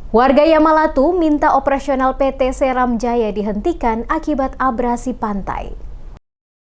Warga Yamalatu minta operasional PT Seram Jaya dihentikan akibat abrasi pantai.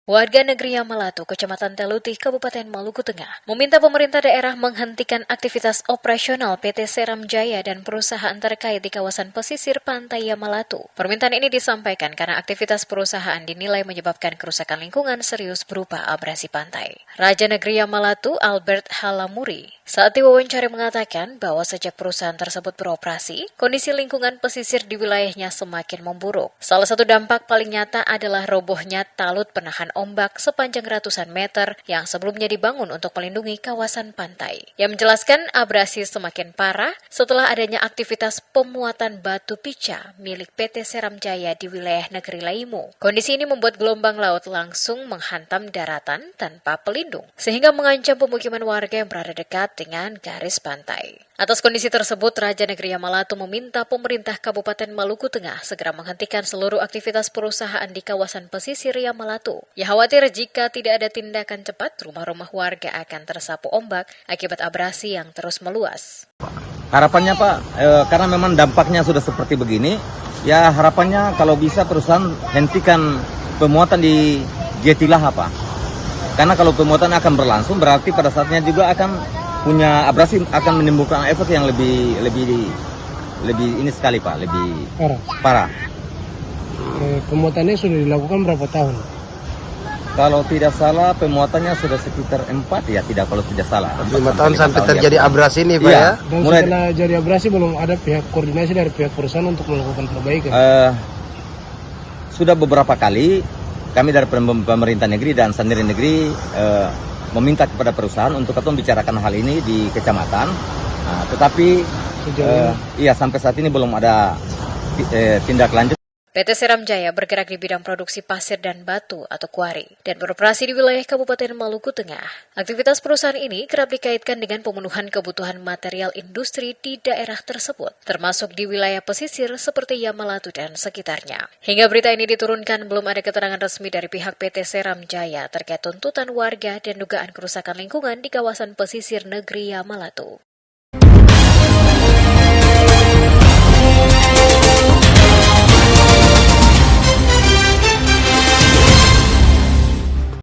Warga negeri Yamalatu, Kecamatan Teluti, Kabupaten Maluku Tengah, meminta pemerintah daerah menghentikan aktivitas operasional PT Seram Jaya dan perusahaan terkait di kawasan pesisir pantai Yamalatu. Permintaan ini disampaikan karena aktivitas perusahaan dinilai menyebabkan kerusakan lingkungan serius berupa abrasi pantai. Raja Negeri Yamalatu, Albert Halamuri, saat diwawancara mengatakan bahwa sejak perusahaan tersebut beroperasi, kondisi lingkungan pesisir di wilayahnya semakin memburuk. Salah satu dampak paling nyata adalah robohnya talut penahan ombak sepanjang ratusan meter yang sebelumnya dibangun untuk melindungi kawasan pantai. Yang menjelaskan abrasi semakin parah setelah adanya aktivitas pemuatan batu pica milik PT Seram Jaya di wilayah negeri Laimu. Kondisi ini membuat gelombang laut langsung menghantam daratan tanpa pelindung, sehingga mengancam pemukiman warga yang berada dekat dengan garis pantai. Atas kondisi tersebut, Raja Negeri Yamalatu meminta pemerintah Kabupaten Maluku Tengah segera menghentikan seluruh aktivitas perusahaan di kawasan pesisir Yamalatu. Ia khawatir jika tidak ada tindakan cepat, rumah-rumah warga akan tersapu ombak akibat abrasi yang terus meluas. Harapannya Pak, karena memang dampaknya sudah seperti begini, ya harapannya kalau bisa perusahaan hentikan pemuatan di Jetilah Pak. Karena kalau pemuatan akan berlangsung, berarti pada saatnya juga akan punya abrasi, akan menimbulkan efek yang lebih ini sekali Pak, lebih parah. Pemuatannya sudah dilakukan berapa tahun? Kalau tidak salah pemuatannya sudah sekitar 4 ya, kalau tidak salah. 5 tahun sampai terjadi abrasi ini Pak ya? Dan setelah jadi abrasi belum ada pihak koordinasi dari pihak perusahaan untuk melakukan perbaikan? Sudah beberapa kali kami dari pemerintah negeri dan sendiri negeri meminta kepada perusahaan untuk membicarakan hal ini di kecamatan, tetapi sampai saat ini belum ada tindak lanjut. PT Seram Jaya bergerak di bidang produksi pasir dan batu atau kuari dan beroperasi di wilayah Kabupaten Maluku Tengah. Aktivitas perusahaan ini kerap dikaitkan dengan pemenuhan kebutuhan material industri di daerah tersebut, termasuk di wilayah pesisir seperti Yamalatu dan sekitarnya. Hingga berita ini diturunkan, belum ada keterangan resmi dari pihak PT Seram Jaya terkait tuntutan warga dan dugaan kerusakan lingkungan di kawasan pesisir negeri Yamalatu.